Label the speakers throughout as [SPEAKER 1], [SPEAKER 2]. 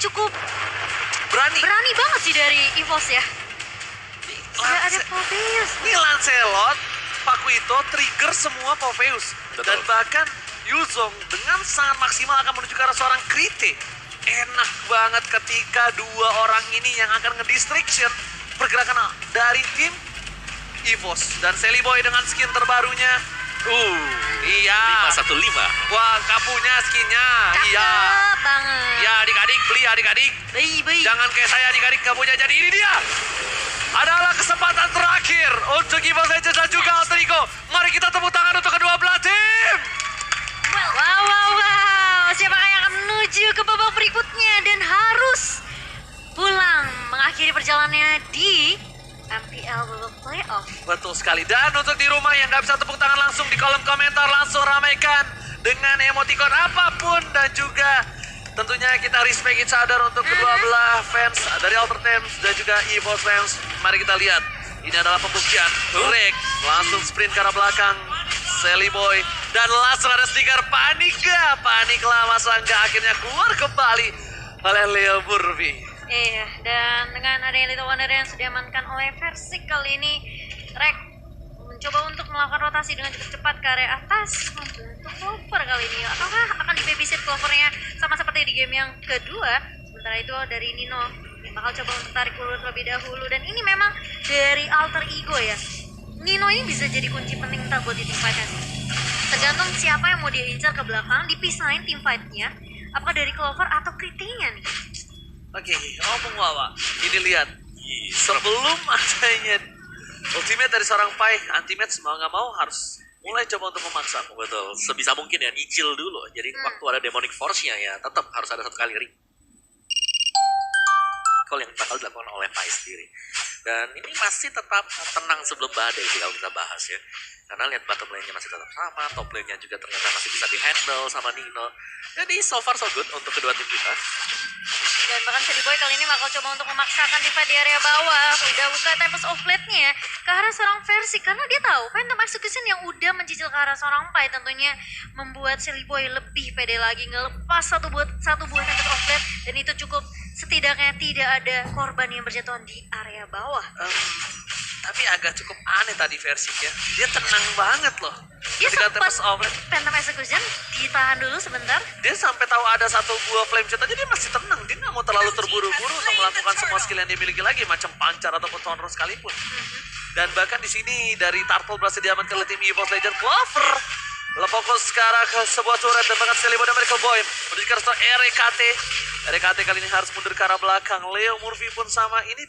[SPEAKER 1] cukup berani banget sih dari EVOS ya. Sudah ada Popeyes.
[SPEAKER 2] Ini Lancelot, Pakuito trigger semua Popeyes. Dan bahkan Yuzong dengan sangat maksimal akan menuju ke arah seorang Krite. Enak banget ketika dua orang ini yang akan ngedistraction pergerakan dari tim EVOS. Dan Sally Boy dengan skin terbarunya. Iya.
[SPEAKER 3] 515.
[SPEAKER 2] Wah, kapunya skinnya. Iya.
[SPEAKER 1] Cakep banget.
[SPEAKER 2] Ya adik-adik, beli adik-adik.
[SPEAKER 1] Beli.
[SPEAKER 2] Jangan kayak saya adik-adik kapunya. Jadi ini dia adalah kesempatan terakhir untuk EVOS Legends dan juga Alter Ego. Mari kita tepuk tangan untuk kedua belah tim.
[SPEAKER 1] Wow. Siapakah yang akan menuju ke babak berikutnya dan harus pulang mengakhiri perjalanannya di MPL babak playoff.
[SPEAKER 2] Betul sekali. Dan untuk di rumah yang nggak bisa tepuk tangan langsung di kolom komentar, langsung ramaikan dengan emoticon apapun. Dan juga tentunya kita respect each other untuk kedua belah fans dari Alter Teams dan juga EVOS fans. Mari kita lihat. Ini adalah pembuktian. Rick langsung sprint ke arah belakang. Sally Boy. Dan langsung ada stiker panik gak? Panik lah Mas Angga akhirnya keluar kembali oleh Leo Murphy.
[SPEAKER 1] Iya, dan dengan adanya Little Wonder yang sudah diamankan oleh Versik kali ini, Rek mencoba untuk melakukan rotasi dengan cukup cepat ke area atas membantu Clover kali ini. Ataukah akan di-babysit Clovernya sama seperti di game yang kedua? Sementara itu dari Nino yang bakal coba untuk tarik ulur terlebih dahulu. Dan ini memang dari Alter Ego ya. Nino ini bisa jadi kunci penting ntar buat di team fight-nya sih. Tergantung siapa yang mau dia incar ke belakang, dipisahin team fight-nya. Apakah dari Clover atau Krite-nya nih?
[SPEAKER 2] Oke, ngomong Wawa, ini lihat. Sebelum adanya ultimate dari seorang Pai, anti-match mau nggak mau harus mulai coba untuk memaksa.
[SPEAKER 3] Betul, sebisa mungkin ya nyicil dulu. Jadi waktu ada demonic force-nya ya tetap harus ada satu kali recall yang bakal dilakukan oleh Pai sendiri. Dan ini masih tetap tenang sebelum badai sih kalau kita bahas ya. Karena lihat bottom lane-nya masih tetap sama, top lane-nya juga ternyata masih bisa di-handle sama Nino. Jadi so far so good untuk kedua tim kita.
[SPEAKER 1] Dan bahkan Sally Boy kali ini bakal coba untuk memaksakan Tifa di area bawah. Udah buka Tempest of Blade-nya ke arah seorang Versi. Karena dia tahu Phantom Execution yang udah mencicil ke arah seorang Pai tentunya membuat Sally Boy lebih pede lagi. Ngelepas satu buah Tempest of Blade. Dan itu cukup, setidaknya tidak ada korban yang berjatuhan di area bawah.
[SPEAKER 2] Tapi agak cukup aneh tadi versinya. Dia tenang banget loh.
[SPEAKER 1] Dia
[SPEAKER 2] Ketika
[SPEAKER 1] sempat
[SPEAKER 2] Tempest of Blade,
[SPEAKER 1] Phantom Execution ditahan dulu sebentar.
[SPEAKER 2] dia sampai tahu ada satu buah flame shot aja dia masih tenang. Dia nggak mau terlalu terburu-buru untuk melakukan semua skill yang dimiliki lagi, macam pancar ataupun tonron sekalipun. Dan bahkan di sini dari Turtle berhasil diamankan oleh tim EVOS Legends. Clover fokus ke arah ke sebuah turret dan bahkan Sally Boy dan Miracle Boy menuju ke arah RKT. RKT kali ini harus mundur ke arah belakang. Leo Murphy pun sama. Ini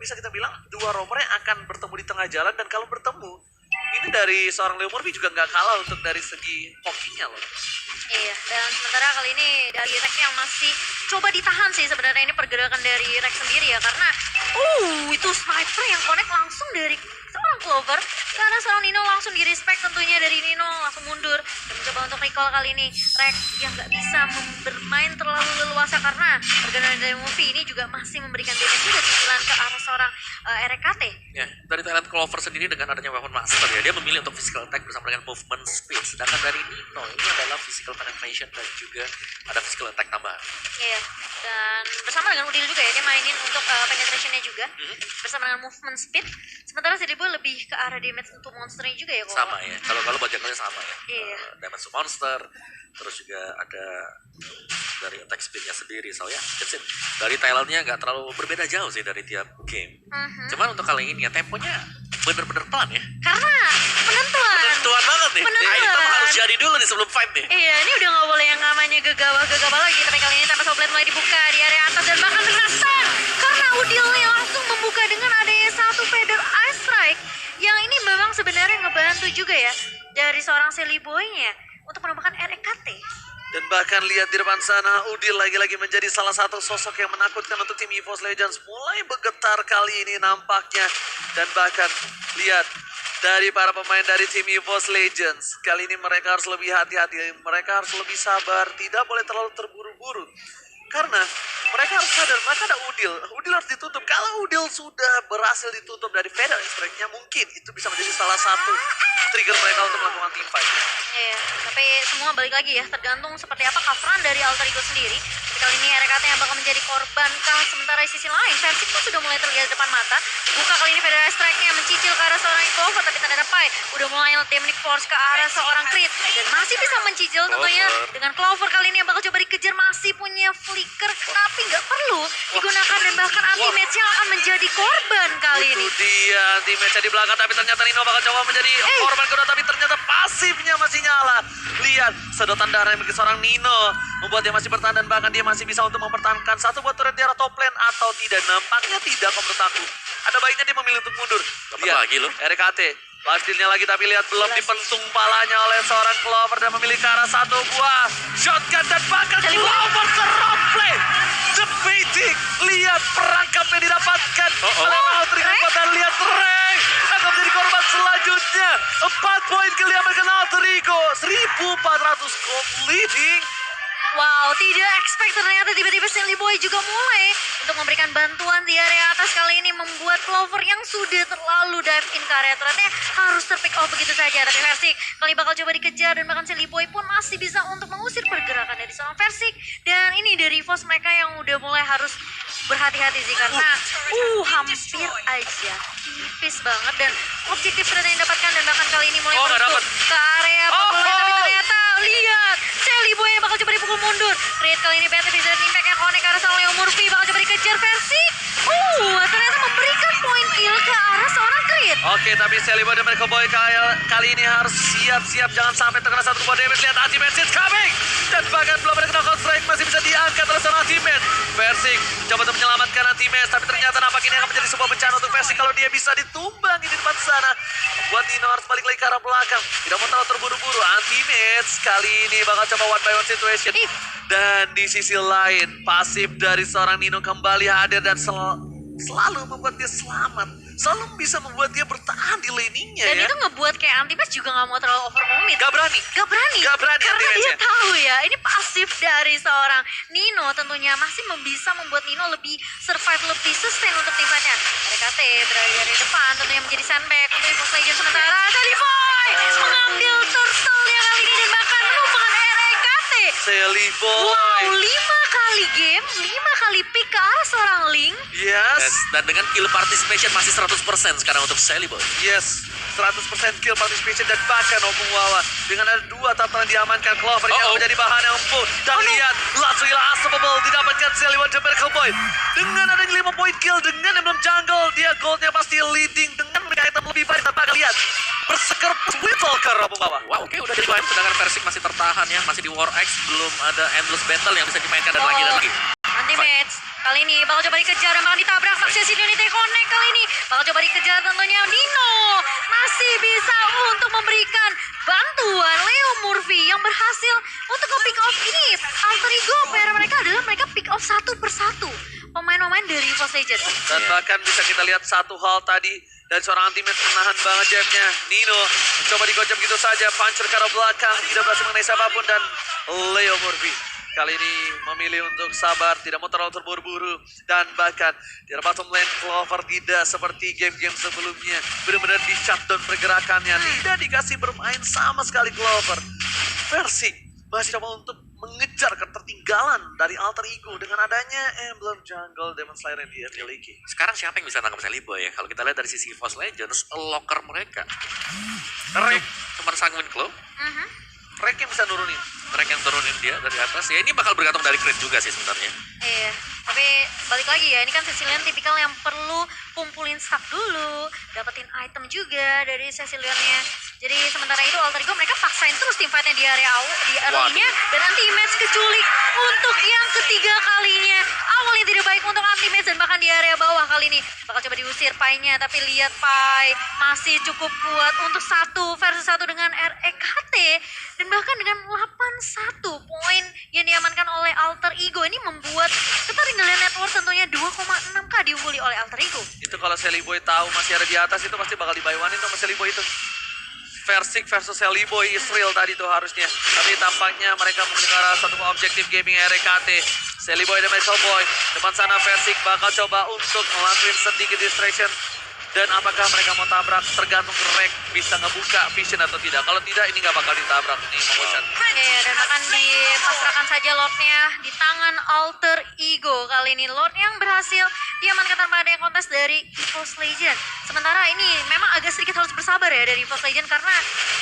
[SPEAKER 2] bisa kita bilang dua romer yang akan bertemu di tengah jalan. Dan kalau bertemu, ini dari seorang Leo Murphy juga nggak kalah untuk dari segi hokinya loh.
[SPEAKER 1] Iya, dan sementara kali ini dari Rex yang masih coba ditahan sih sebenarnya ini pergerakan dari Rex sendiri ya. Karena itu sniper yang connect langsung dari seorang Clover. Karena seorang Nino langsung di-respect tentunya dari Nino langsung mundur. Dan mencoba untuk recall kali ini Rex yang nggak bisa bermain terlalu leluasa karena pergerakan dari Movie ini juga masih memberikan damage juga cicilan ke arah seorang RKT.
[SPEAKER 3] Ya, dari talent Clover sendiri dengan adanya weapon master ya, dia memilih untuk physical attack bersama dengan movement speed. Sedangkan dari Nino ini adalah physical penetration dan juga ada physical attack tambahan.
[SPEAKER 1] Iya, dan bersama dengan Udil juga ya, dia mainin untuk penetrationnya juga bersama dengan movement speed. Sementara Sally Boy lebih ke arah damage untuk monsternya juga ya.
[SPEAKER 3] Sama ya, kalau buat jangkauannya sama ya.
[SPEAKER 1] Iya.
[SPEAKER 3] Damage to monster, terus juga ada dari attack speednya sendiri. So ya, that's it. Dari talentnya nggak terlalu berbeda jauh sih dari tiap game. Cuman untuk kali ini ya temponya bener-bener pelan ya.
[SPEAKER 1] Karena penentuan.
[SPEAKER 3] Penentuan banget nih.
[SPEAKER 1] Penentuan.
[SPEAKER 3] Item harus jadi dulu nih sebelum fight nih.
[SPEAKER 1] Iya, ini udah nggak boleh yang namanya gegabah lagi. Tapi kali ini Tempest of Blade mulai dibuka di area atas dan bahkan terasa karena Udilnya langsung membuka dengan adanya satu Feather Ice Strike. Yang ini memang sebenarnya ngebantu juga ya dari seorang Sally Boy-nya untuk menemukan RKT.
[SPEAKER 2] Dan bahkan lihat di depan sana, Udil lagi-lagi menjadi salah satu sosok yang menakutkan untuk tim EVOS Legends. Mulai bergetar kali ini nampaknya. Dan bahkan lihat dari para pemain dari tim EVOS Legends. Kali ini mereka harus lebih hati-hati, mereka harus lebih sabar, tidak boleh terlalu terburu-buru. Karena mereka harus sadar, mereka ada Udil. Udil harus ditutup. Kalau Udil sudah berhasil ditutup dari Feather Strike-nya, mungkin itu bisa menjadi salah satu trigger mereka untuk melakukan team fight.
[SPEAKER 1] Iya, tapi semua balik lagi ya, tergantung seperti apa coveran dari Alter Ego sendiri. Tapi kali ini RKT yang bakal menjadi korban kah? Sementara di sisi lain, Versik pun sudah mulai terlihat di depan mata. Buka kali ini Federal Strike-nya mencicil ke arah seorang Clover, tapi tanda Pai udah mulai Demonic Force ke arah seorang Creed. Dan masih bisa mencicil tentunya dengan Clover kali ini yang bakal coba dikejar. Masih punya Flicker, tapi nggak perlu digunakan. Dan bahkan anti-match-nya akan menjadi korban kali ini.
[SPEAKER 2] Itu dia anti-match di belakang, tapi ternyata Nino bakal coba menjadi korban kedua, tapi ternyata pasifnya masih nyala. Lihat, sedotan darah yang bagi seorang Nino membuat dia masih bertahan dan bahkan dia masih bisa untuk mempertahankan satu buat turret di arah top lane atau tidak. Nampaknya tidak kok menurut aku. Ada baiknya dia memilih untuk mundur.
[SPEAKER 3] Dapat lagi loh.
[SPEAKER 2] RKT live steal-nya lagi, tapi lihat belum dipentung palanya oleh seorang Clover dan memilih ke arah satu buah shotgun dan bahkan Clover drop play. Debating, lihat perangkap yang didapatkan oleh Alter Ego dan lihat Reng akan menjadi korban selanjutnya. 4 poin kill yang diamankan Alter Ego, 1400 gold leading.
[SPEAKER 1] Wow, tidak expect ternyata tiba-tiba Silly Boy juga mulai untuk memberikan bantuan di area atas. Kali ini membuat Clover yang sudah terlalu dive in ke area turretnya harus terpick off begitu saja. Tapi Versik kali bakal coba dikejar dan bahkan Silly Boy pun masih bisa untuk mengusir pergerakan dari seorang Versik. Dan ini dari force mereka yang udah mulai harus berhati-hati sih karena hampir aja tipis banget dan objektif turret yang didapatkan dan bahkan kali ini mulai masuk ke area populer. Tapi ternyata lihat Silly Boy yang bakal coba dipukul mundur. Create kali ini BTV dan impact-nya connect ke arah sama Leo Murphy bakal coba dikejar Versik. Ternyata memberikan poin kill ke arah seorang Creed.
[SPEAKER 2] Oke, tapi Silly Boy dan Merkel Boy kali ini harus siap-siap jangan sampai terkena satu buah damage. Lihat anti-match is coming. Dan bahkan belum ada knockout strike masih bisa diangkat oleh seorang anti-match. Versik coba untuk menyelamatkan anti-match, tapi ternyata nampak ini akan menjadi sebuah bencana untuk Versik kalau dia bisa ditumbang di depan sana. Buat Nino harus balik lagi ke arah belakang. Tidak mau terlalu terburu-buru. Anti-match kali ini bakal coba one by one situation. Dan di sisi lain, pasif dari seorang Nino kembali hadir dan selalu membuat dia selamat. Selalu bisa membuat dia bertahan di laningnya
[SPEAKER 1] dan
[SPEAKER 2] ya.
[SPEAKER 1] itu ngebuat kayak anti-match juga gak mau terlalu over commit.
[SPEAKER 2] Gak berani.
[SPEAKER 1] Karena dia
[SPEAKER 2] anti-match-nya.
[SPEAKER 1] tahu ya, ini pasif dari seorang Nino tentunya masih bisa membuat Nino lebih survive, lebih sustain untuk tim fight-nya. RKT berada dari depan tentunya menjadi sandbag untuk Evo Legends sementara Silly Boy mengambil turtle-nya kali ini dan bahkan melupakan RKT.
[SPEAKER 2] Silly Boy.
[SPEAKER 1] Wow, 5 kali game, 5 kali pick ke arah seorang Link.
[SPEAKER 2] Yes.
[SPEAKER 3] Dan dengan kill participation masih 100% sekarang untuk Silly Boy.
[SPEAKER 2] Yes. 100% kill participation dan bahkan Opung Wawa dengan ada 2 turtle yang diamankan. Clover yang menjadi bahan yang empuk dan lihat langsung hilang unstoppable didapatkan Silly Boy dan Merkel Boy dengan adanya 5 point kill dengan emblem jungle. Dia goldnya pasti leading dengan memiliki item lebih baik dan bahkan lihat berseker Whittalker Opung Wawa.
[SPEAKER 3] Wow, oke udah jadi lain sedangkan Versik masih tertahan ya, masih di War X, belum ada endless battle yang bisa dimainkan dan lagi dan lagi.
[SPEAKER 1] Anti-match kali ini bakal coba dikejar dan bakal ditabrak. Success Unity Connect kali ini bakal coba dikejar tentunya Nino masih bisa untuk memberikan bantuan. Leo Murphy yang berhasil untuk nge-pick off ini. Alter Ego PR mereka adalah mereka pick off satu persatu pemain-pemain dari Evo Legends.
[SPEAKER 2] Dan bahkan bisa kita lihat satu hal tadi dan seorang anti-match menahan banget jabnya. Nino mencoba digocap gitu saja, puncher ke arah belakang, tidak berhasil mengenai siapapun dan Leo Murphy kali ini memilih untuk sabar, tidak mau terlalu terburu-buru dan bahkan di bottom lane Clover tidak seperti game-game sebelumnya benar-benar di shutdown pergerakannya, tidak dikasih bermain sama sekali Clover. Versik masih coba untuk mengejar ketertinggalan dari Alter Ego dengan adanya emblem jungle Demon Slayer yang dia miliki.
[SPEAKER 3] Sekarang siapa yang bisa nangkap Silly Boy ya? Kalau kita lihat dari sisi Evo Legends, locker mereka.
[SPEAKER 2] Rek,
[SPEAKER 3] Cuma Sanguine Claw.
[SPEAKER 2] Rek yang bisa nurunin.
[SPEAKER 3] Rek yang turunin dia dari atas. Ya ini bakal bergantung dari Creed juga sih sebenarnya.
[SPEAKER 1] Iya, tapi balik lagi ya, ini kan Cecilion tipikal yang perlu kumpulin stack dulu, dapetin item juga dari Cecilionnya. Jadi sementara itu Alter Ego mereka paksain terus tim fightnya di area early-nya dan anti-match keculik untuk yang ketiga kalinya. Awalnya tidak baik untuk anti-match dan bahkan di area bawah kali ini bakal coba diusir Pai-nya, tapi lihat Pai masih cukup kuat untuk 1 versus 1 dengan REKT dan bahkan dengan 81 poin yang diamankan oleh Alter Ego. Ini membuat ketertinggalan network tentunya 2,6k diungguli oleh Alter Ego.
[SPEAKER 2] Itu kalau Silly Boy tahu masih ada di atas itu pasti bakal dibaywanin sama Silly Boy itu. Versik versus Silly Boy Israel tadi tuh harusnya. Tapi tampaknya mereka memiliki satu objektif gaming RKT. Silly Boy dan Michael Boy. Depan sana Versik bakal coba untuk melakukan sedikit distraction. Dan apakah mereka mau tabrak tergantung Rek bisa ngebuka vision atau tidak. Kalau tidak ini nggak bakal ditabrak nih Momochan.
[SPEAKER 1] Iya, dan bahkan dipasrahkan saja Lordnya di tangan Alter Ego. Kali ini Lord yang berhasil diamankan tanpa ada yang kontes dari EVOS Legend. Sementara ini memang agak sedikit harus bersabar ya dari EVOS Legend karena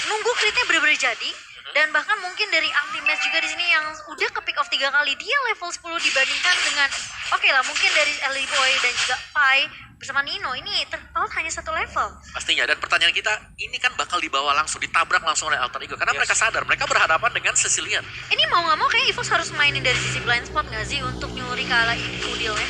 [SPEAKER 1] nunggu critnya bener-bener jadi. Dan bahkan mungkin dari Ultimate juga di sini yang udah ke pick off 3 kali, dia level 10 dibandingkan dengan oke lah mungkin dari Ellie Boy dan juga Pai bersama Nino ini terpaut hanya satu level.
[SPEAKER 3] Pastinya, dan pertanyaan kita, ini kan bakal dibawa langsung, ditabrak langsung oleh Alter Ego. Karena
[SPEAKER 2] Yes.
[SPEAKER 3] mereka sadar, mereka berhadapan dengan Sicilian.
[SPEAKER 1] Ini mau nggak mau kayak EVOS harus mainin dari sisi blind spot nggak sih untuk nyuri ke arah Udil-nya.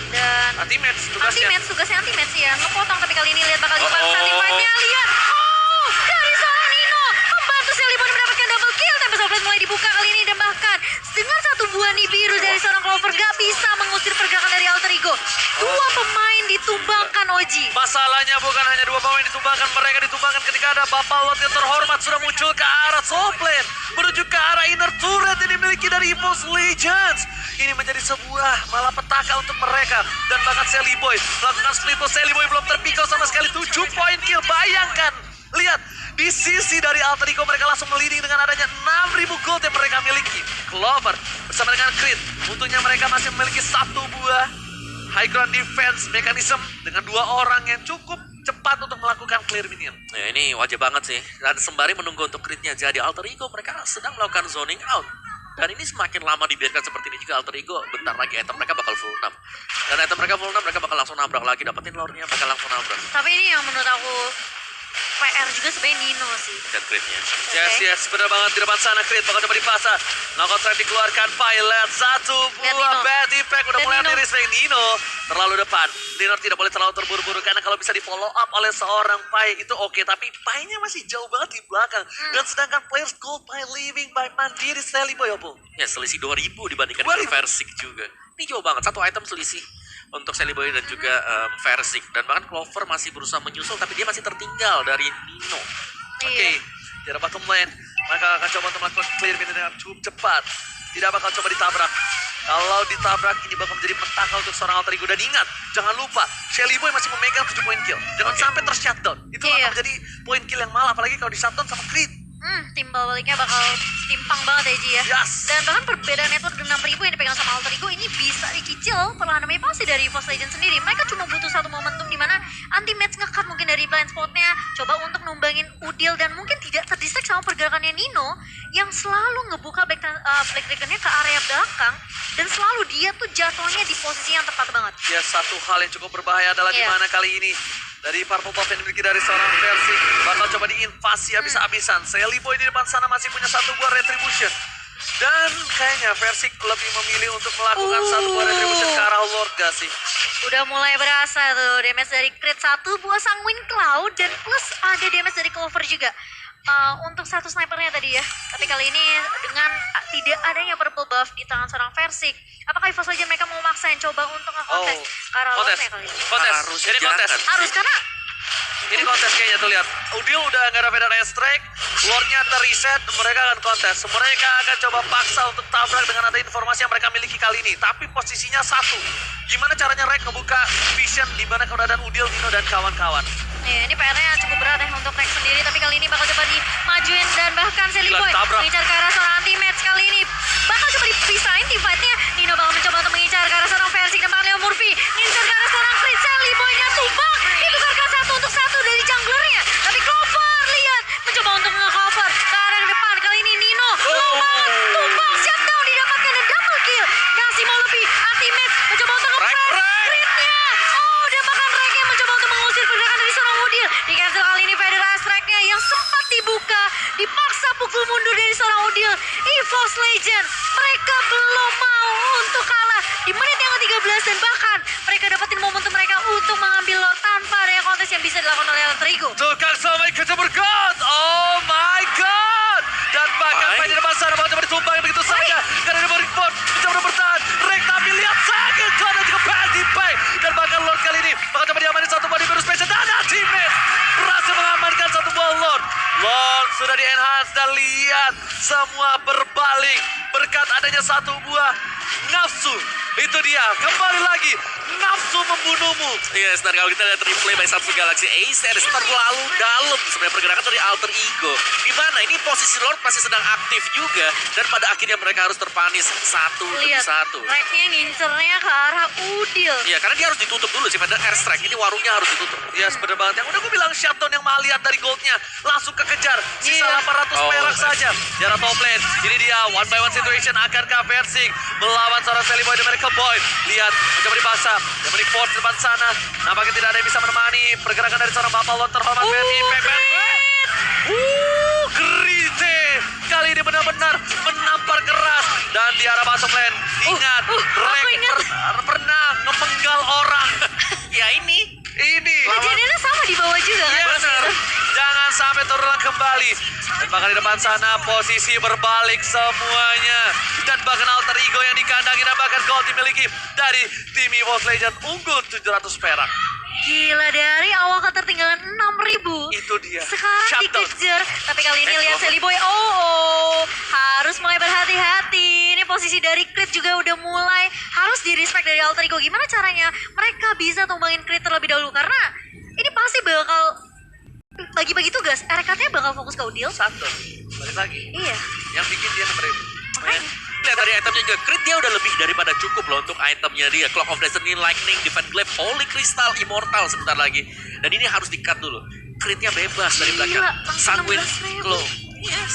[SPEAKER 1] Dan
[SPEAKER 2] Anti-match tugasnya.
[SPEAKER 1] tugasnya anti-match ya. Ngepotong tapi kali ini lihat bakal
[SPEAKER 3] Oh,
[SPEAKER 1] dipaksa
[SPEAKER 3] oh.
[SPEAKER 1] teamfight-nya. Lihat. Oh, dari seorang Nino. Membantu Selibon mendapatkan double kill. Tempest of Blade mulai dibuka kali ini. Dan bahkan dengan satu buah nih biru dari seorang Clover gak bisa mengusir pergerakan dari Alter Ego. Dua pemain ditumbangkan Oji.
[SPEAKER 2] Masalahnya bukan hanya 2 pemain ditumbangkan, mereka ditumbangkan ketika ada Bapak Lord yang terhormat sudah muncul ke arah top lane, menuju ke arah inner turret yang dimiliki dari EVOS Legends. Ini menjadi sebuah malapetaka untuk mereka. Dan bahkan Sally Boy melakukan split push. Sally Boy belum terpikau sama sekali, 7 poin kill. Bayangkan, lihat di sisi dari Alter Ego mereka langsung meliding dengan adanya 6.000 gold yang mereka miliki. Clover bersama dengan Crit, untungnya mereka masih memiliki satu buah high ground defense mechanism dengan 2 orang yang cukup cepat untuk melakukan clear minion.
[SPEAKER 3] Ya, ini wajib banget sih. Dan sembari menunggu untuk critnya jadi Alter Ego, mereka sedang melakukan zoning out. Dan ini semakin lama dibiarkan seperti ini juga Alter Ego, bentar lagi item mereka bakal full 6. Dan item mereka full 6, mereka bakal langsung nabrak lagi, dapetin lore-nya, bakal langsung nabrak.
[SPEAKER 1] Tapi ini yang menurut aku PR juga sebenarnya Nino sih.
[SPEAKER 3] Dan critnya.
[SPEAKER 2] Yes, benar banget di depan sana Crit bakal coba dipasang. Knockout trap dikeluarkan, pilot satu
[SPEAKER 1] Lihat
[SPEAKER 2] buah
[SPEAKER 1] Nino.
[SPEAKER 2] bad impact udah
[SPEAKER 1] Dan
[SPEAKER 2] mulai
[SPEAKER 1] Nino.
[SPEAKER 2] miris dari Nino. Terlalu depan. Nino tidak boleh terlalu terburu-buru karena kalau bisa di follow up oleh seorang Pai itu oke, tapi Pai-nya masih jauh banget di belakang. Dan sedangkan players gold Pai leaving by mandiri Sally Boy Oppo.
[SPEAKER 3] Ya, selisih 2.000 dibandingkan
[SPEAKER 2] 2.000.
[SPEAKER 3] dengan Versik juga. Ini jauh banget, satu item selisih untuk Sally Boy dan juga Versik. Dan bahkan Clover masih berusaha menyusul, tapi dia masih tertinggal dari Nino.
[SPEAKER 2] Oke, di arah bottom lane, mereka akan coba untuk melakukan clear minion dengan cukup cepat. Tidak bakal coba ditabrak. Kalau ditabrak ini bakal menjadi petaka untuk seorang Alter Ego. Dan ingat, jangan lupa, Shelly Boy masih memegang 7 poin kill. Jangan
[SPEAKER 3] Oke.
[SPEAKER 2] sampai ter-shutdown. Itu
[SPEAKER 1] Iya.
[SPEAKER 2] akan menjadi poin kill yang malah, apalagi kalau di-shutdown sama Crit.
[SPEAKER 1] Timbal baliknya bakal timpang banget ya Ji ya.
[SPEAKER 2] Yes.
[SPEAKER 1] Dan bahkan perbedaan network 6.000 yang dipegang sama Alter Ego ini bisa dicicil perlahan demi pasti dari EVOS Legends sendiri. Mereka cuma butuh satu momentum di mana anti-match nge-cut mungkin dari blind spotnya, coba untuk numbangin Udil dan mungkin tidak terdistract sama pergerakannya Nino yang selalu ngebuka black dragonnya ke area belakang dan selalu dia tuh jatuhnya di posisi yang tepat banget.
[SPEAKER 2] Ya, satu hal yang cukup berbahaya adalah di
[SPEAKER 1] Iya.
[SPEAKER 2] mana kali ini dari purple buff yang dimiliki dari seorang Versik bakal coba diinvasi habis-habisan. Sally Boy di depan sana masih punya satu buah retribution. Dan kayaknya Versik lebih memilih untuk melakukan satu buah retribution ke arah Lord gak sih?
[SPEAKER 1] Udah mulai berasa tuh damage dari crit 1 buah Sanguine Cloud dan plus ada damage dari Clover juga. Untuk satu snipernya tadi ya. Tapi kali ini dengan tidak adanya purple buff di tangan seorang Versik, apakah EVOS Legends mereka mau maksain coba untuk nge-kontes ke arah
[SPEAKER 2] kontes,
[SPEAKER 1] Lordnya kali ini?
[SPEAKER 2] kontes,
[SPEAKER 3] Harus
[SPEAKER 2] jadi kontes.
[SPEAKER 3] jangan.
[SPEAKER 1] Harus karena
[SPEAKER 2] Ini kontes kayaknya tuh lihat. Udil udah nggak ada Feather Strike, Lordnya terreset, mereka akan kontes. Mereka akan coba paksa untuk tabrak dengan ada informasi yang mereka miliki kali ini. Tapi posisinya satu. Gimana caranya Rek ngebuka vision di mana keberadaan Udil, Nino dan kawan-kawan.
[SPEAKER 1] ya, ini PR-nya cukup berat ya untuk Rex sendiri, tapi kali ini bakal coba dimajuin dan bahkan Sally
[SPEAKER 2] Gila,
[SPEAKER 1] Boy
[SPEAKER 2] ditabrak.
[SPEAKER 1] mengincar ke arah seorang anti-match kali ini. Bakal coba dipisahin tim fight-nya. Nino bakal mencoba untuk mengincar ke arah seorang Versik dan bahkan Leo Murphy mengincar ke arah seorang Crit. Sally Boy-nya tumbang. Ditukarkan 1-1 dari junglernya. Tapi Clover lihat mencoba untuk nge-cover ke arah depan. Kali ini Nino low banget. Tumbang, shutdown didapatkan dan double kill. Masih mau lebih anti-match mencoba untuk
[SPEAKER 3] Rek,
[SPEAKER 1] nge-press
[SPEAKER 3] Rek.
[SPEAKER 1] Crit-nya. Oh, dan bahkan Rek yang mencoba untuk mengusir pergerakan dari seorang Udil. Di cancel kali ini Feather Strike-nya yang sempat dibuka. Dipaksa pukul mundur dari seorang Udil. EVOS Legends, mereka belum mau untuk kalah di menit yang ke-13 dan bahkan mereka dapetin momentum mereka untuk mengambil Lord tanpa ada kontes yang bisa dilakukan oleh Alter Ego.
[SPEAKER 2] Tukang sampai ketemu God. Oh my God. Dan bahkan
[SPEAKER 3] Baik.
[SPEAKER 2] Pai di depan sana bakal coba ditumbang begitu saja. Karena dia beri port, mencoba bertahan. Rek tapi lihat sakit God dan juga Patty Pai. Dan bahkan Lord kali ini bakal coba diamanin satu buah di biru special. Dan teammate berhasil mengamankan satu buah Lord. Lord sudah di-enhance dan lihat semua berbalik berkat adanya satu buah nafsu Itu dia, kembali lagi. Nafsu membunuhmu.
[SPEAKER 3] Yes, dan kalau kita lihat replay by Samsung Galaxy A-Series terlalu dalam sebenarnya pergerakan dari Alter Ego. Di mana ini posisi Lord masih sedang aktif juga. Dan pada akhirnya mereka harus terpanis satu demi
[SPEAKER 1] Lihat,
[SPEAKER 3] satu.
[SPEAKER 1] Reknya ngincernya ke arah Udil.
[SPEAKER 3] Iya, karena dia harus ditutup dulu sih, Vander Airstrike. Ini warungnya harus ditutup.
[SPEAKER 2] Yes, bener banget. Yang udah gue bilang shutdown yang mahal, lihat dari goldnya. Langsung kekejar. Sisa
[SPEAKER 1] Iya.
[SPEAKER 2] 800
[SPEAKER 3] Oh,
[SPEAKER 2] perak
[SPEAKER 3] nice.
[SPEAKER 2] saja. Jarak top lane. Ini dia, one by one situation. Akankah Versing melawan seorang Sally Boy dan Miracle Boy? Lihat, mencoba dipaksa. Yang menik force di depan sana. Nampaknya tidak ada yang bisa menemani pergerakan dari seorang Bapak Lord terhormat. Bad Impact, Bad Impact. Grite. Kali ini benar-benar menampar keras. Dan di arah bottom lane. Ingat,
[SPEAKER 1] aku
[SPEAKER 2] Rek
[SPEAKER 1] ingat.
[SPEAKER 2] pernah ngemenggal orang.
[SPEAKER 3] Ya ini.
[SPEAKER 2] Ini.
[SPEAKER 1] Kejadiannya sama di bawah juga kan?
[SPEAKER 2] Yes, jangan sampai terulang kembali. Dan bahkan di depan sana posisi berbalik semuanya. Dan bahkan Alter Ego yang dikandangi dan bahkan gold dimiliki dari tim EVOS Legend unggul 700 perak.
[SPEAKER 1] Gila, dari awal ketertinggalan 6.000.
[SPEAKER 2] Itu dia.
[SPEAKER 1] Sekarang
[SPEAKER 2] Shutdown.
[SPEAKER 1] dikejar. Tapi kali ini lihat Sally Boy. Oh, harus mulai berhati-hati. Ini posisi dari Crit juga udah mulai harus di-respect dari Alter Ego. Gimana caranya mereka bisa tumbangin Crit terlebih dahulu? Karena ini pasti bakal bagi-bagi tugas. RKT bakal fokus ke Udil.
[SPEAKER 2] Satu. Balik lagi.
[SPEAKER 1] Iya.
[SPEAKER 2] Yang bikin dia 6.000.
[SPEAKER 1] Makanya.
[SPEAKER 3] Lihat dari itemnya juga, Crit dia udah lebih daripada cukup loh untuk itemnya dia. Clock of Destiny, Lightning, Divine Glaive, Holy Crystal, Immortal sebentar lagi. Dan ini harus di-cut dulu. Critnya bebas dari belakang.
[SPEAKER 1] Gila, langsung
[SPEAKER 3] Sanguine
[SPEAKER 1] 16.000.
[SPEAKER 3] Claw. Yes.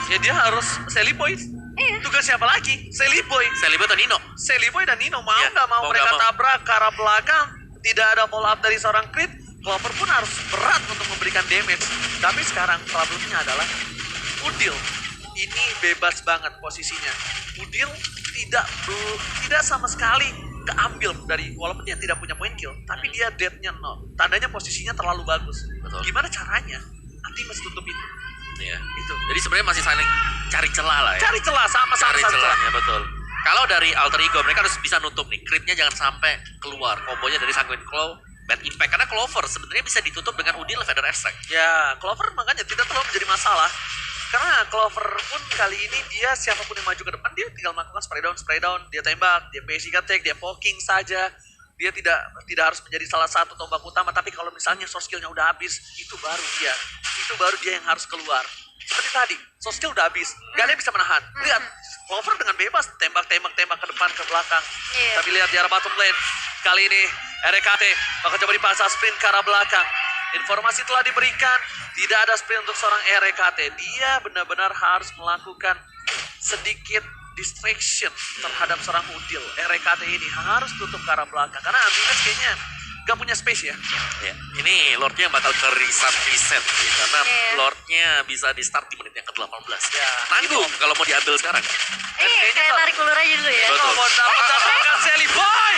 [SPEAKER 2] Ya dia harus Sally Boy.
[SPEAKER 1] Iya.
[SPEAKER 2] Tugas siapa lagi? Sally Boy.
[SPEAKER 3] Sally Boy atau Nino?
[SPEAKER 2] Sally Boy dan Nino mau
[SPEAKER 3] Iya,
[SPEAKER 2] nggak mau
[SPEAKER 3] mau
[SPEAKER 2] mereka
[SPEAKER 3] nggak mau.
[SPEAKER 2] tabrak ke arah belakang. Tidak ada follow up dari seorang Crit. Clover pun harus berat untuk memberikan damage. Tapi sekarang problemnya adalah Udil ini bebas banget posisinya. Udil tidak sama sekali keambil dari, walaupun dia tidak punya point kill, tapi dia deadnya 0. Tandanya posisinya terlalu bagus.
[SPEAKER 3] Betul.
[SPEAKER 2] Gimana caranya? Nanti mesti tutup itu.
[SPEAKER 3] Iya.
[SPEAKER 2] Itu.
[SPEAKER 3] Jadi sebenarnya masih saling cari celah lah ya.
[SPEAKER 2] Cari celah sama-sama
[SPEAKER 3] Cari
[SPEAKER 2] cari celah.
[SPEAKER 3] celahnya, betul. Kalau dari Alter Ego, mereka harus bisa nutup nih. Critnya jangan sampai keluar. Kombonya dari Sanguine Claw, Bad Impact. Karena Clover sebenarnya bisa ditutup dengan Udil, Feather Airstrike.
[SPEAKER 2] Ya, Clover makanya tidak terlalu menjadi masalah. Karena Clover pun kali ini dia siapapun yang maju ke depan, dia tinggal melakukan spray down, dia tembak, dia basic attack, dia poking saja. Dia tidak harus menjadi salah satu tombak utama, tapi kalau misalnya source skill-nya udah habis, itu baru dia yang harus keluar. Seperti tadi, source skill udah habis, gak ada yang bisa menahan. Lihat, Clover dengan bebas tembak ke depan, ke belakang.
[SPEAKER 1] Iya.
[SPEAKER 2] Tapi lihat di arah bottom lane, kali ini RKT bakal coba dipaksa sprint ke arah belakang. Informasi telah diberikan, tidak ada sprint untuk seorang RKT. Dia benar-benar harus melakukan sedikit distraction terhadap seorang Udil. RKT ini harus tutup ke arah belakang, karena Antimatch kayaknya gak punya space ya.
[SPEAKER 3] Ya, ini Lordnya bakal ke reset sih, karena
[SPEAKER 1] Iya.
[SPEAKER 3] Lordnya bisa di start di menit yang ke-18.
[SPEAKER 2] Ya,
[SPEAKER 3] Nanggung kalau mau diambil sekarang.
[SPEAKER 1] Kayak tarik ulur aja dulu ya.
[SPEAKER 3] Betul.
[SPEAKER 2] mau dapatkan Sally Boy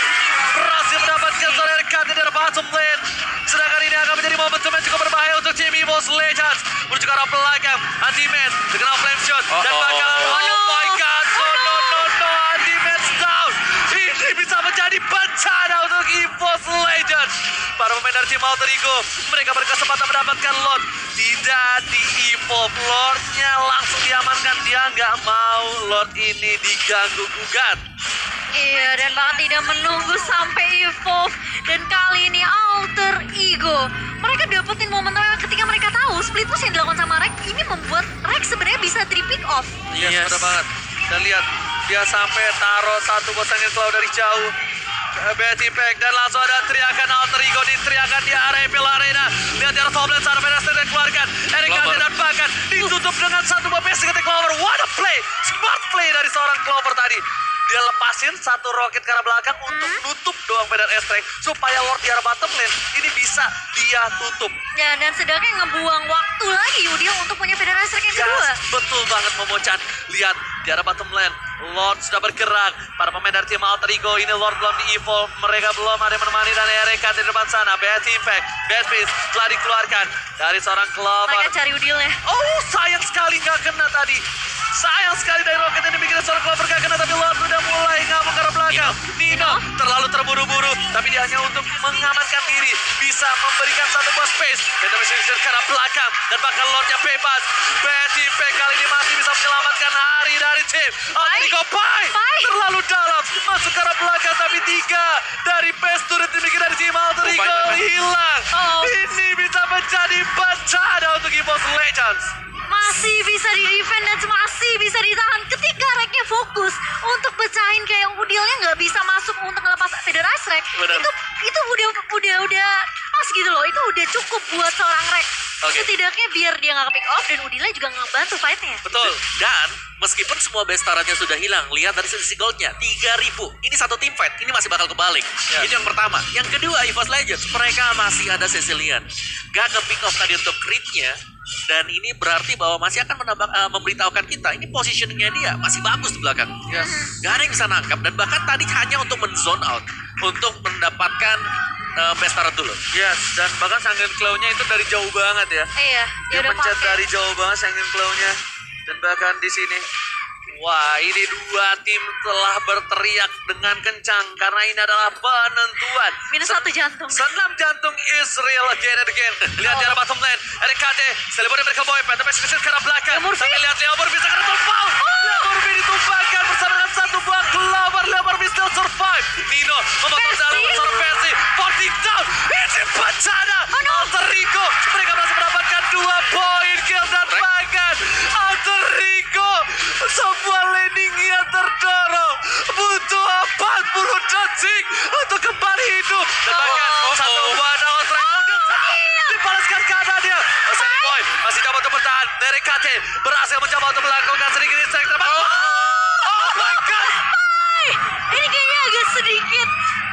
[SPEAKER 2] berhasil mendapatkan seorang RKT dari bottom lane. Sedangkan ini akan menjadi momentum yang cukup berbahaya untuk tim EVOS Legends. Menuju ke arah belakang, Anti-Match dengan flame shot dan bakal oh my god, no, Anti-Match down. Ini bisa menjadi bencana untuk EVOS Legends. Para pemain dari tim Alter Ego, mereka berkesempatan mendapatkan Lord. Tidak di-evolve, Lordnya langsung diamankan. Dia nggak mau Lord ini diganggu gugat.
[SPEAKER 1] Iya, dan bahkan tidak menunggu sampai evolve. Dan kali ini Alter Ego, mereka dapetin momennya ketika mereka tahu split push yang dilakukan sama Rek ini membuat Rek sebenarnya bisa 3 pick off.
[SPEAKER 2] Yes, benar banget. Dan lihat, dia sampai taruh satu bosannya Cloud dari jauh. Bad Impact dan langsung ada teriakan Alter Ego diteriakan di area Epil Arena. Lihat di arah top lane sana Venus dikeluarkan. RKT dan bahkan ditutup dengan satu basic attack Clover. What a play! Smart play dari seorang Clover tadi. Dia lepasin satu roket ke arah belakang untuk nutup doang Feather Airstrike supaya Lord di arah bottom lane ini bisa dia tutup.
[SPEAKER 1] Ya, dan sedangkan ngebuang waktu lagi Udil untuk punya Feather Airstrike yang kedua.
[SPEAKER 2] Betul banget Momo-chan. Lihat di arah bottom lane, Lord sudah bergerak. Para pemain dari tim Alter Ego ini Lord belum di-evolve. Mereka belum ada yang menemani dan RKT di depan sana. Bad Impact, Bad Fist telah dikeluarkan dari seorang Clover.
[SPEAKER 1] Mereka cari Udilnya.
[SPEAKER 2] Oh, sayang sekali nggak kena tadi. Sayang sekali dari Rocket ini bikin seorang Clover gak kena, tapi Lord udah mulai ngamuk ke arah belakang. Nino terlalu terburu-buru, tapi dia hanya untuk mengamankan diri, bisa memberikan satu buah space. Dan masih ke arah belakang, dan bahkan Lordnya bebas. Betty P kali ini masih bisa menyelamatkan hari dari tim. Altrico Pai terlalu dalam, masuk ke arah belakang, tapi 3 dari best turret dimiliki dari tim Altrico hilang. Ini bisa menjadi bencana untuk EVOS Legends.
[SPEAKER 1] Masih bisa di-defend dan masih bisa ditahan ketika Reknya fokus untuk pecahin kayak Udilnya nggak bisa masuk untuk ngelepas Federasi Rek.
[SPEAKER 2] Benar.
[SPEAKER 1] Itu udah pas gitu loh. Itu udah cukup buat seorang Rek.
[SPEAKER 2] Oke.
[SPEAKER 1] Setidaknya biar dia nggak pick off dan Udilnya juga ngebantu fight-nya.
[SPEAKER 2] Betul.
[SPEAKER 3] Dan meskipun semua best turretnya sudah hilang, lihat dari sisi goldnya 3.000. Ini satu team fight, ini masih bakal kebalik.
[SPEAKER 2] Ya.
[SPEAKER 3] Itu yang pertama. Yang kedua, EVOS Legends, mereka masih ada Cecilian. Gak nge-pick off tadi untuk crit-nya. Dan ini berarti bahwa masih akan memberitahukan kita, ini positioningnya dia masih bagus di belakang.
[SPEAKER 2] Yes.
[SPEAKER 3] Gak ada yang bisa nangkap, dan bahkan tadi hanya untuk men-zone out, untuk mendapatkan best turret dulu.
[SPEAKER 2] Yes, dan bahkan Sangen Claw-nya itu dari jauh banget ya.
[SPEAKER 1] Iya,
[SPEAKER 2] Dia
[SPEAKER 1] udah
[SPEAKER 2] mencet
[SPEAKER 1] pakai.
[SPEAKER 2] dari jauh banget Sangen Claw-nya. Dan bahkan di sini, wah ini 2 tim telah berteriak dengan kencang karena ini adalah penentuan.
[SPEAKER 1] Minus 1 jantung.
[SPEAKER 2] Senam jantung Israel again and again. Lihat di arah bottom lane. RKT, Celebrity Merkel Boypan. Tapi sedikit ke arah belakang.
[SPEAKER 1] Leo Murphy.
[SPEAKER 2] Tapi lihat Leo Murphy sangat tumpang. Leo Murphy ditumpahkan bersama dengan 1 buah Clover. Leo Murphy still survive. Nino memotong jalan bersama Percy. 40 down. Ini bencana. Alter Ego. Mereka masih mendapatkan 2 poin kill dan bahkan Alter Ego. Sebuah landing yang terdorong. Butuh 40 detik untuk kembali hidup. Dan bahkan satu buah Nawas dibalaskan kanannya. Seri Boy masih coba untuk bertahan. Dari KT berhasil mencoba untuk melakukan sedikit strike tepat. Oh my god.
[SPEAKER 1] Ini kayaknya agak sedikit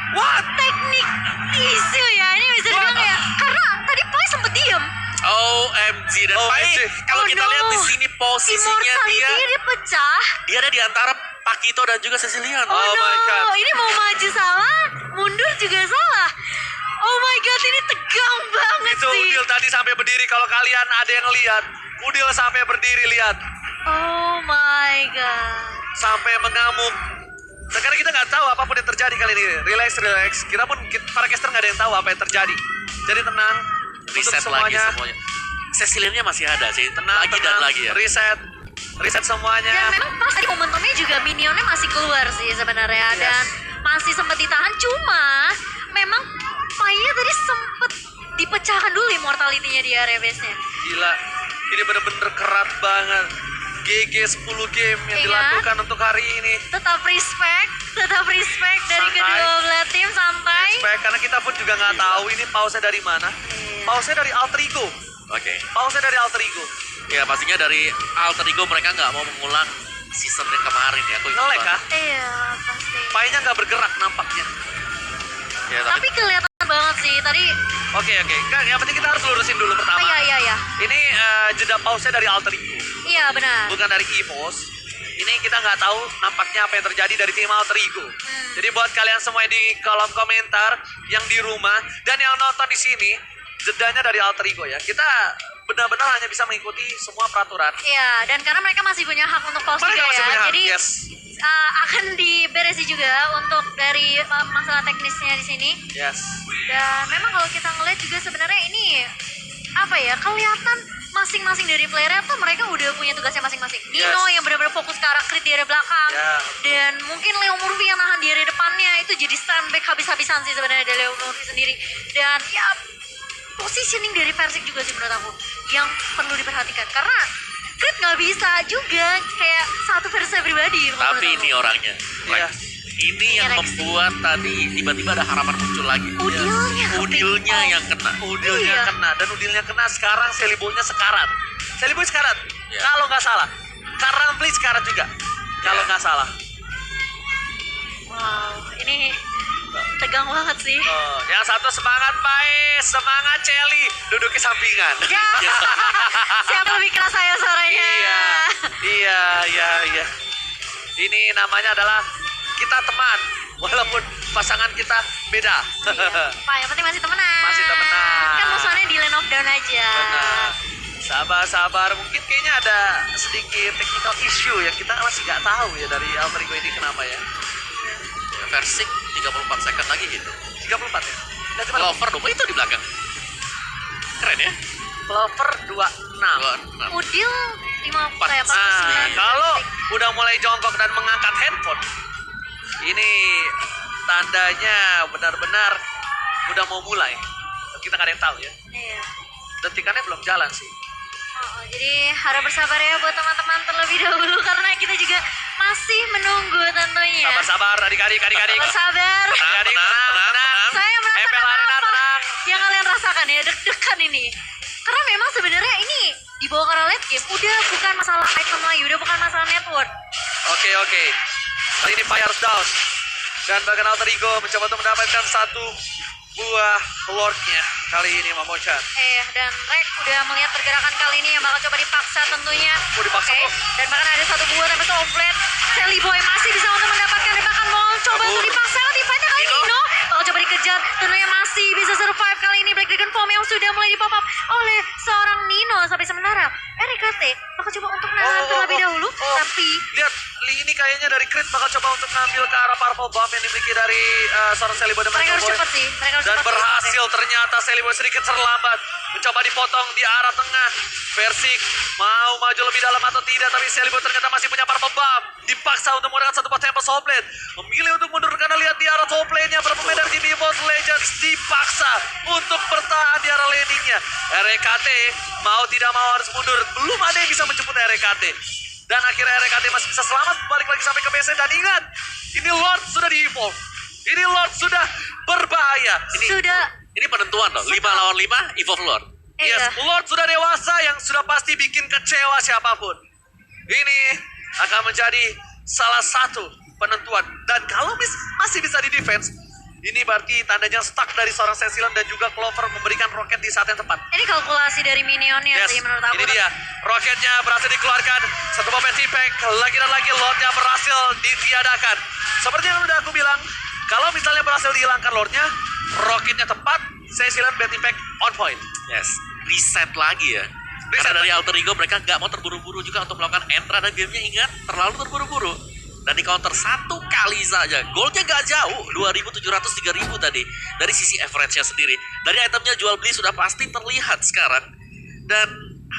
[SPEAKER 2] What?
[SPEAKER 1] teknik isu ya. Ini bisa dibilang ya. Karena tadi Pai sempet diem.
[SPEAKER 3] OMG, dan
[SPEAKER 2] OMG.
[SPEAKER 3] Pai, kalau
[SPEAKER 1] Oh
[SPEAKER 3] kita
[SPEAKER 1] no.
[SPEAKER 3] lihat di sini posisinya
[SPEAKER 1] Immortality dia pecah.
[SPEAKER 3] dia ada di antara Pakito dan juga Cecilian.
[SPEAKER 2] Oh my god.
[SPEAKER 1] Ini mau maju salah, mundur juga salah. Oh my god, ini tegang banget
[SPEAKER 2] Itu
[SPEAKER 1] sih.
[SPEAKER 2] Udil tadi sampai berdiri. Kalau kalian ada yang lihat, Udil sampai berdiri, lihat.
[SPEAKER 1] Oh my god.
[SPEAKER 2] Sampai mengamuk. Sekarang kita nggak tahu apapun yang terjadi kali ini. Relax. Kita pun para caster nggak ada yang tahu apa yang terjadi. Jadi tenang.
[SPEAKER 3] Reset
[SPEAKER 2] Untuk
[SPEAKER 3] lagi
[SPEAKER 2] semuanya.
[SPEAKER 3] semuanya. Ceciliannya masih ada sih,
[SPEAKER 2] Tenang,
[SPEAKER 3] lagi dan lagi ya.
[SPEAKER 2] Reset semuanya.
[SPEAKER 1] Dan memang pas tadi momentumnya juga minionnya masih keluar sih sebenarnya.
[SPEAKER 2] Yes.
[SPEAKER 1] Dan masih sempat ditahan. Cuma memang Pai-nya tadi sempet dipecahkan dulu immortality-nya di area base-nya.
[SPEAKER 2] Gila. Ini bener-bener kerat banget. GG 10 game yang
[SPEAKER 1] Iya.
[SPEAKER 2] dilakukan untuk hari ini.
[SPEAKER 1] Tetap respect dari
[SPEAKER 2] Santai.
[SPEAKER 1] kedua belah tim, santai.
[SPEAKER 2] Baik, karena kita pun juga nggak tahu ini pause dari mana.
[SPEAKER 1] Iya.
[SPEAKER 2] Pause dari Alter Ego.
[SPEAKER 3] Oke.
[SPEAKER 2] Pause dari Alter Ego.
[SPEAKER 3] Ya pastinya dari Alter Ego mereka nggak mau mengulang season yang kemarin ya. Aku ingat
[SPEAKER 2] Ngelek
[SPEAKER 3] banget.
[SPEAKER 2] kah?
[SPEAKER 1] Iya, pasti.
[SPEAKER 2] Painya nggak bergerak nampaknya.
[SPEAKER 3] Ya,
[SPEAKER 1] Tapi kelihatan banget sih tadi.
[SPEAKER 2] Oke. Nggak, yang penting kita harus lurusin dulu pertama.
[SPEAKER 1] Iya.
[SPEAKER 2] Ini jeda pause dari Alter Ego,
[SPEAKER 1] Iya, benar.
[SPEAKER 2] bukan dari EVOS. Ini kita nggak tahu nampaknya apa yang terjadi dari tim Alter Ego. Jadi buat kalian semua di kolom komentar yang di rumah dan yang nonton di sini, jedanya dari Alter Ego ya. Kita benar-benar hanya bisa mengikuti semua peraturan.
[SPEAKER 1] Iya, dan karena mereka masih punya hak untuk pause
[SPEAKER 2] Mereka
[SPEAKER 1] juga
[SPEAKER 2] masih
[SPEAKER 1] ya.
[SPEAKER 2] punya hak,
[SPEAKER 1] Jadi
[SPEAKER 2] yes.
[SPEAKER 1] akan diberesi juga untuk dari masalah teknisnya di sini.
[SPEAKER 2] Yes.
[SPEAKER 1] Dan memang kalau kita ngeliat juga sebenarnya ini apa ya, kelihatan masing-masing dari playernya tuh mereka udah punya tugasnya masing-masing.
[SPEAKER 2] Yes.
[SPEAKER 1] Nino yang benar-benar fokus ke arah crit di area belakang.
[SPEAKER 2] Ya.
[SPEAKER 1] Dan mungkin Leo Murphy yang nahan di area depannya itu jadi stand back habis-habisan sih sebenarnya dari Leo Murphy sendiri. Dan ya positioning dari Persik juga sih menurut aku yang perlu diperhatikan. Karena crit nggak bisa juga kayak satu versi pribadi. menurut
[SPEAKER 3] Tapi
[SPEAKER 1] aku.
[SPEAKER 3] ini orangnya.
[SPEAKER 2] Iya.
[SPEAKER 3] Ini yang
[SPEAKER 1] Reaksi.
[SPEAKER 3] membuat tadi tiba-tiba ada harapan muncul lagi.
[SPEAKER 1] Udilnya.
[SPEAKER 3] Udilnya yang kena.
[SPEAKER 2] Udilnya
[SPEAKER 1] Iya.
[SPEAKER 2] kena dan udilnya kena sekarang Seliboynya sekarat. Seliboy sekarat.
[SPEAKER 3] Iya.
[SPEAKER 2] Kalau nggak salah. Karambli sekarat juga. Kalau
[SPEAKER 3] Iya.
[SPEAKER 2] nggak salah.
[SPEAKER 1] Wow, ini tegang banget sih.
[SPEAKER 2] Oh, yang satu semangat Pai, semangat Celi, duduk di sampingan.
[SPEAKER 1] Ya, siapa lebih keras saya suaranya?
[SPEAKER 2] Iya. Ini namanya adalah kita teman, walaupun pasangan kita beda.
[SPEAKER 1] Iya. Pak, yang penting masih temenan.
[SPEAKER 2] Masih temenan.
[SPEAKER 1] Kan musuhannya di Lane of Down aja.
[SPEAKER 2] Benar. Sabar. Mungkin kayaknya ada sedikit technical issue yang kita masih nggak tahu ya dari Alter Ego ini kenapa ya.
[SPEAKER 3] Ya, Versik 34 second lagi gitu.
[SPEAKER 2] 34 ya?
[SPEAKER 3] Clover dong, itu di belakang. Keren ya?
[SPEAKER 2] Clover 26.
[SPEAKER 3] 26.
[SPEAKER 1] Udil 50 ya,
[SPEAKER 2] Nah, kalau udah mulai jongkok dan mengangkat handphone, ini tandanya benar-benar udah mau mulai. Kita nggak ada yang tahu ya.
[SPEAKER 1] Iya.
[SPEAKER 2] Detikannya belum jalan sih.
[SPEAKER 1] Jadi harap bersabar ya buat teman-teman terlebih dahulu karena kita juga masih menunggu tentunya.
[SPEAKER 2] Sabar, adik-adik.
[SPEAKER 1] Bersabar.
[SPEAKER 2] Adik-adik, tenang.
[SPEAKER 1] Saya merasakan
[SPEAKER 2] Arena,
[SPEAKER 1] apa
[SPEAKER 2] tenang.
[SPEAKER 1] yang kalian rasakan ya, deg-degan ini. Karena memang sebenarnya ini dibawa ke late game udah bukan masalah item lagi, udah bukan masalah network.
[SPEAKER 2] Oke. Kali ini Fires down. Dan bahkan Alter Ego mencoba untuk mendapatkan satu buah Lordnya kali ini Momochan.
[SPEAKER 1] Dan Rek udah melihat pergerakan kali ini yang bakal coba dipaksa tentunya.
[SPEAKER 2] Dipaksa.
[SPEAKER 1] Oke. Dan bahkan ada satu buah tapi Soulblade. Sally Boy masih bisa untuk mendapatkan dan bahkan mau coba untuk dipaksa defense-nya kali ini Nino. Bakal coba dikejar tentunya masih bisa survive kali ini Black Dragon Form yang sudah mulai dipop up oleh seorang Nino sampai sementara. RKT bakal coba untuk nahan terlebih dahulu tapi
[SPEAKER 2] Lihat, ini kayaknya dari Crit bakal coba untuk ngambil ke arah Purple Bomb yang dimiliki dari seorang Sally Boy dan
[SPEAKER 1] mereka harus
[SPEAKER 2] Boy.
[SPEAKER 1] cepat sih. Mereka harus
[SPEAKER 2] Dan
[SPEAKER 1] cepat
[SPEAKER 2] berhasil ternyata Sally Boy sedikit terlambat. Mencoba dipotong di arah tengah. Versik mau maju lebih dalam atau tidak, tapi Sally Boy ternyata masih punya Purple Bomb. Dipaksa untuk menggunakan satu buah Temple Soulblade. Memilih untuk mundur karena lihat di arah top lane-nya. Para pemain dari tim EVOS Legends dipaksa untuk bertahan di arah landing-nya. RKT mau tidak mau harus mundur. Belum ada yang bisa menjemput RKT. Dan akhirnya RKT masih bisa selamat balik lagi sampai ke BC. Dan ingat, ini Lord sudah di-evolve. Ini Lord sudah berbahaya.
[SPEAKER 3] Ini penentuan loh, 5 lawan 5, Evolve Lord.
[SPEAKER 2] Yes, Lord sudah dewasa yang sudah pasti bikin kecewa siapapun. Ini akan menjadi salah satu penentuan. Dan kalau masih bisa di defense, ini berarti tandanya stuck dari seorang Cecilion dan juga Clover memberikan roket di saat yang tepat.
[SPEAKER 1] Ini kalkulasi dari minionnya
[SPEAKER 2] Yes,
[SPEAKER 1] sih menurut aku.
[SPEAKER 2] ini dia. Roketnya berhasil dikeluarkan. Satu momen impact. Lagi dan lagi Lordnya berhasil ditiadakan. Seperti yang udah aku bilang, kalau misalnya berhasil dihilangkan Lordnya, roketnya tepat, Cecilion bad impact on point.
[SPEAKER 3] Yes, reset lagi ya. Karena dari Alter Ego mereka nggak mau terburu-buru juga untuk melakukan entra dan gamenya ingat, terlalu terburu-buru. Dan di counter satu kali saja, goalnya nggak jauh, 2.700-3.000 tadi. Dari sisi average-nya sendiri. Dari itemnya jual beli sudah pasti terlihat sekarang. Dan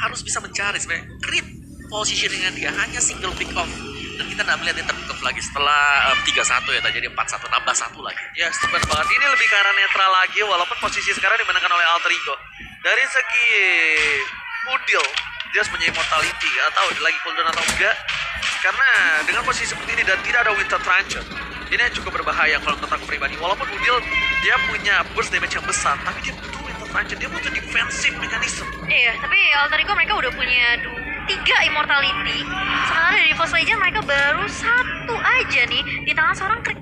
[SPEAKER 3] harus bisa mencari sebenarnya. Crit positioning-nya dia hanya single pick off. Dan kita nggak melihat dia terpick off lagi setelah 3-1 ya, tadi jadi 4-1, nambah 1 lagi.
[SPEAKER 2] Ya, tepat banget. Ini lebih ke arah netral lagi, walaupun posisi sekarang dimenangkan oleh Alter Ego. Dari segi Udil, dia harus punya immortality, gak tahu lagi cooldown atau enggak. Karena dengan posisi seperti ini dan tidak ada Winter Truncheon, ini cukup berbahaya kalau menurut aku pribadi. Walaupun Udil dia punya burst damage yang besar, tapi dia butuh Winter Truncheon, dia butuh defensive mechanism.
[SPEAKER 1] Iya, tapi Alter Ego mereka udah punya 3 immortality. Sementara dari EVOS Legends mereka baru 1 aja nih di tangan seorang Crit.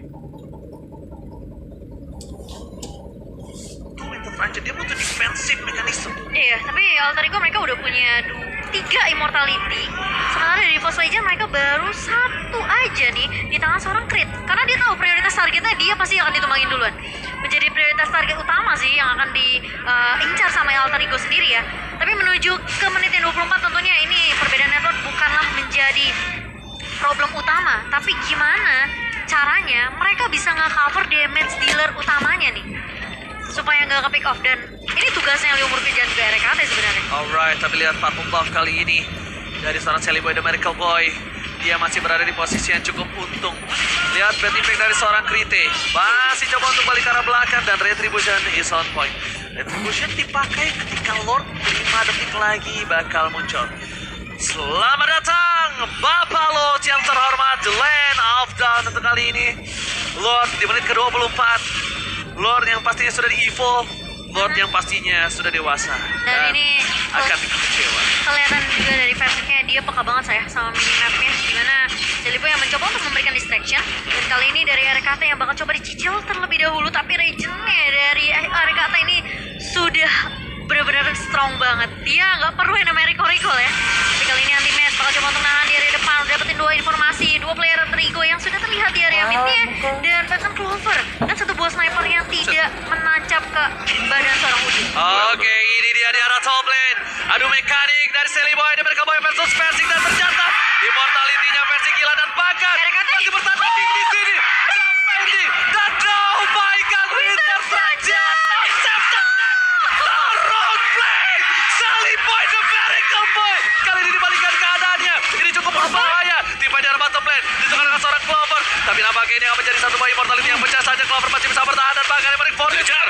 [SPEAKER 2] Winter Truncheon, dia butuh defensive mechanism.
[SPEAKER 1] Iya, tapi Alter Ego mereka udah punya 3 immortality. Sementara dari EVOS Legends mereka baru 1 aja nih di tangan seorang Crit. Karena dia tahu prioritas targetnya dia pasti akan ditumbangin duluan. Menjadi prioritas target utama sih yang akan diincar sama Alter Ego sendiri ya. Tapi menuju ke menit yang 24 tentunya ini perbedaan network bukanlah menjadi problem utama. Tapi gimana caranya mereka bisa nge-cover damage dealer utamanya nih supaya nggak ke pick off. Dan ini tugasnya Leo Murphy dan juga RKT sebenarnya.
[SPEAKER 2] Alright, tapi lihat Purple Buff kali ini dari seorang Sally Boy The Miracle Boy. Dia masih berada di posisi yang cukup untung. Lihat bad impact dari seorang Krite. Masih coba untuk balik ke arah belakang dan Retribution is on point. Retribution dipakai ketika Lord 5 detik lagi bakal muncul. Selamat datang Bapak Lord yang terhormat di Land of Dawn untuk kali ini. Lord di menit ke-24. Lord yang pastinya sudah di-evolve. Lord yang pastinya sudah dewasa.
[SPEAKER 1] Dan ini
[SPEAKER 2] akan bikin kecewa.
[SPEAKER 1] Kelihatan juga dari versiknya dia peka banget saya sama minimapnya, dimana Sally Boy yang mencoba untuk memberikan distraction. Dan kali ini dari RKT yang bakal coba dicicil terlebih dahulu, tapi regionnya dari RKT ini sudah benar-benar strong banget. Dia nggak perlu yang namanya recall ya. Tapi kali ini anti-match bakal coba untuk nahan di area depan. Udah dapetin 2 informasi, 2 player Trigo yang sudah terlihat di area midnya, dan bahkan Clover dan 1 buah sniper yang tidak menancap ke badan seorang Udin.
[SPEAKER 2] Oke, ini dia di arah top lane. Adu mekanik dari Sally Boy dan mereka Boy versus Versing dan ternyata immortality-nya Versing gila dan bahkan masih bertanding di sini. Siapa ini? Dan oh my god, Winter saja. Turun play. Sally Boy the Miracle Boy. Kali ini dibalikan keadaannya. Ini cukup berbahaya. Tiba di arah bottom lane. Ditukar dengan seorang Clover. Tapi nampaknya ini akan menjadi satu buah immortality yang pecah saja. Clover masih bisa bertahan dan bahkan Emerik Fortune dikejar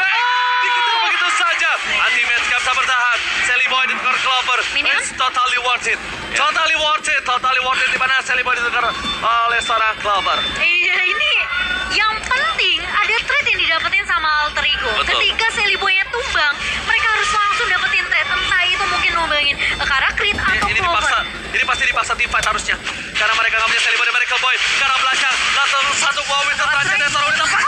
[SPEAKER 2] begitu saja. Anti-match gak bisa bertahan. Sally Boy ditukar Clover. It's totally worth it. Totally worth it. Totally worth it. Dimana Sally Boy ditukar oleh seorang Clover.
[SPEAKER 1] Iya, ini yang penting ada trade yang didapetin sama Alter Ego.
[SPEAKER 3] Betul.
[SPEAKER 1] Ketika Sally Boy-nya tumbang, mereka harus langsung dapetin trade. Entah itu mungkin numbangin Kara Crit atau
[SPEAKER 2] Ini
[SPEAKER 1] Clover.
[SPEAKER 2] dipaksa. Ini pasti dipaksa team fight harusnya. Karena mereka nggak punya Sally Boy dan Miracle Boy. Karena belakang. Langsung satu buah Winter Raja dan seorang Winter Raja.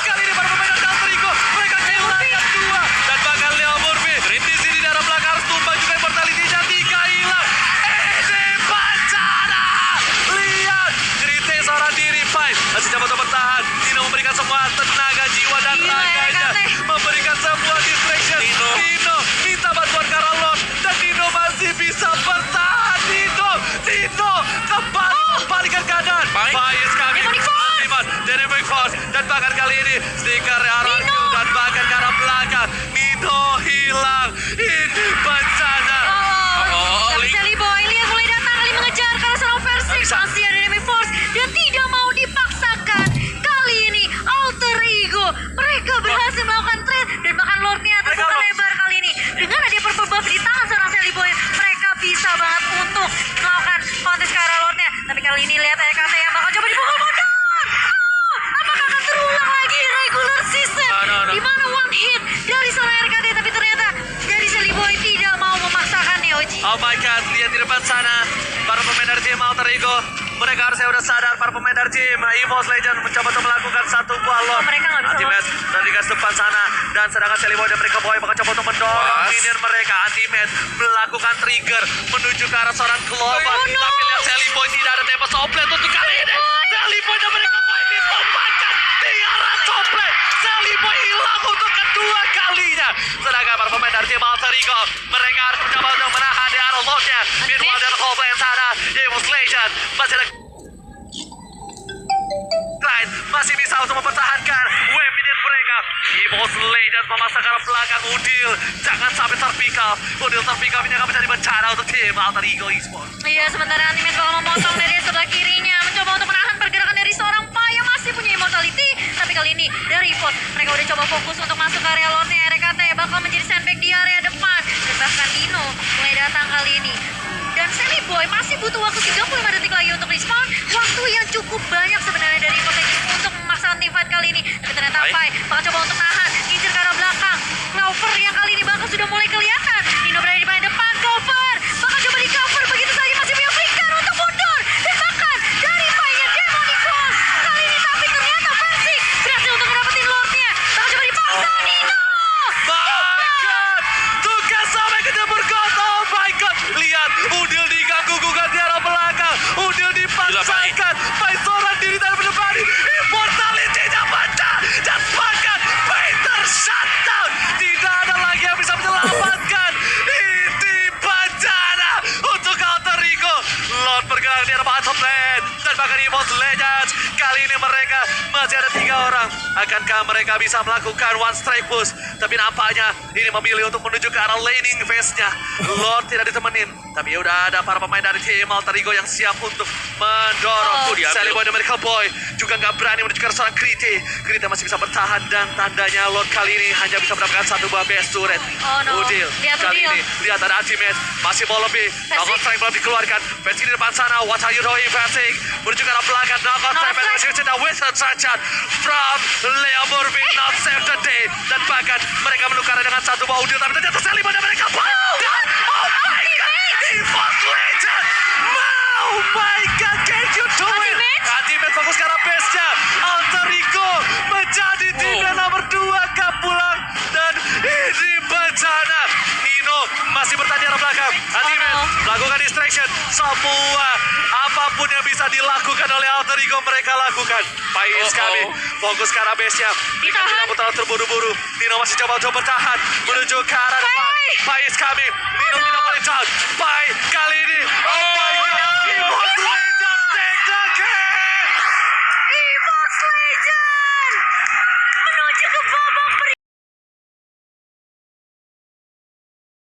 [SPEAKER 2] Kali ini para pemain dari Alter Ego. Mereka kehilangan dua. Dan bakal Leo Murphy. Di sini di arah belakang harus tumbang juga immortality-nya. 3 hilang. Ini Pancana. Lihat. Krite seorang diri fight. Masih coba untuk bertahan. Nino memberikan semua tenaga, jiwa dan
[SPEAKER 1] Gila,
[SPEAKER 2] raganya.
[SPEAKER 1] Kate.
[SPEAKER 2] Memberikan sebuah distraction. Nino minta bantuan Karalon. Dan Nino masih bisa bertahan. Nino kembali balikan keadaan. Bias kami. Demonic Force. Dan bahkan kali ini stiker RRQ dan bahkan ke arah belakang. Nino hilang. Ini bencana.
[SPEAKER 1] Tapi Sally Boy lihat mulai datang kali mengejar karena seorang Versing masih ada Dynamic Force dan tidak mau dipaksakan. Kali ini Alter Ego mereka berhasil melakukan trade dan bahkan Lordnya terbuka lebar kali ini dengan ada purple buff di tangan seorang Sally Boy. Mereka bisa banget untuk melakukan kontes ke arah Lordnya. Tapi kali ini lihat RKT yang bakal coba dipukul mundur. Apakah akan terulang lagi regular season? Di mana one hit dari seorang RKT tapi ternyata dari Sally Boy tidak mau memaksakan nih Oji.
[SPEAKER 2] Oh my god, lihat di depan sana. Para pemain dari tim Alter Ego. Mereka harusnya udah sadar. Para pemain dari tim EVOS Legend mencoba untuk melakukan satu buah lock.
[SPEAKER 1] Mereka nggak bisa
[SPEAKER 2] Anti-match dari gas depan sana. Dan sedangkan Sally Boy dan mereka Boy bakal coba untuk mendorong minion mereka. Anti-match melakukan trigger menuju ke arah seorang Clover. Tapi lihat Sally Boy tidak ada tempo soplet untuk kali ini. Sally Boy dan mereka Boy ditumpahkan di arah soplet. Sally Boy hilang untuk kedua kalinya. Sedangkan para pemain dari tim Alter Ego mereka harus mencoba untuk menahan di arah locknya. Meanwhile dari Clover yang sana EVOS Legend masih ada Pride masih bisa untuk mempertahankan wave minion mereka. EVOS Legends memasang ke arah belakang Udil. Jangan sampai terpikal. Udil terpikal ini akan menjadi bencana untuk tim Alter Ego Esports.
[SPEAKER 1] Iya, sementara Anti-Match bakal memotong dari sebelah kirinya, mencoba untuk menahan pergerakan dari seorang Pa yang masih punya immortality. Tapi kali ini dari EVOS mereka udah coba fokus untuk masuk ke area Lordnya. RKT bakal menjadi sandbag di area depan. Dan bahkan Dino mulai datang kali ini. Dan Sally Boy masih butuh waktu 35 detik lagi untuk respawn. Waktu yang cukup banyak sebenarnya dari EVOS untuk memaksakan team fight kali ini. Tapi ternyata Pai bakal coba untuk tahan, ngincer ke arah belakang. Clover yang kali ini bakal sudah mulai kelihatan. Dino berada di paling depan, Clover bakal coba di cover begitu saja masih punya flicker untuk mundur. Dan bahkan dari Pai-nya Demonic Force. Kali ini tapi ternyata Versing berhasil untuk mendapatkan Lordnya. Bakal coba dipaksa Dino.
[SPEAKER 2] My god, tugas sampai ke jemur got. Oh my god, lihat Udil diganggu gugat di arah belakang. Udil dipaksakan. Pai seorang diri dan berdebani. Immortality-nya pecah. Dan bahkan Peter shutdown. Tidak ada lagi yang bisa menyelamatkan. Ini bencana untuk Alter Ego. Lord bergerak di arah bottom lane. Dan bahkan EVOS Legends. Kali ini mereka masih ada 3 orang. Akankah mereka bisa melakukan one strike push? Tapi nampaknya ini memilih untuk menuju ke arah laning phase-nya. Lord tidak ditemenin. Tapi udah ada para pemain dari tim Alter Ego yang siap untuk mendorong. Sally Boy dan Miracle Boy juga nggak berani menuju ke arah seorang Krite. Krite masih bisa bertahan dan tandanya Lord kali ini hanya bisa mendapatkan satu buah best turret. Udil kali ini lihat ada ultimate masih mau lebih. Knockout strike belum dikeluarkan. Versing di depan sana. What are you doing, Versing? Menuju ke arah belakang. Knockout strike masih ada Wizard Sarchat from Leo Murphy. Not save the day. Dan bahkan mereka menukar dengan satu buah Udil. Tapi ternyata Sally Boy dan mereka Boy. Oh my god. EVOS Legend. Oh my god. Can you do it? Ultimate fokus ke arah base-nya. Alter Ego menjadi tim yang nomor 2 pulang. Dan ini bencana. Nino masih bertahan di arah belakang. Ultimate melakukan distract. Extraction. Semua apapun yang bisa dilakukan oleh Alter Ego mereka lakukan. Pais kami fokus ke arah base-nya. Mereka
[SPEAKER 1] Ditahan.
[SPEAKER 2] tidak mau terlalu terburu-buru. Nino masih coba untuk bertahan menuju ke arah depan. Pais kami. Nino tidak boleh down. Pai kali ini. Oh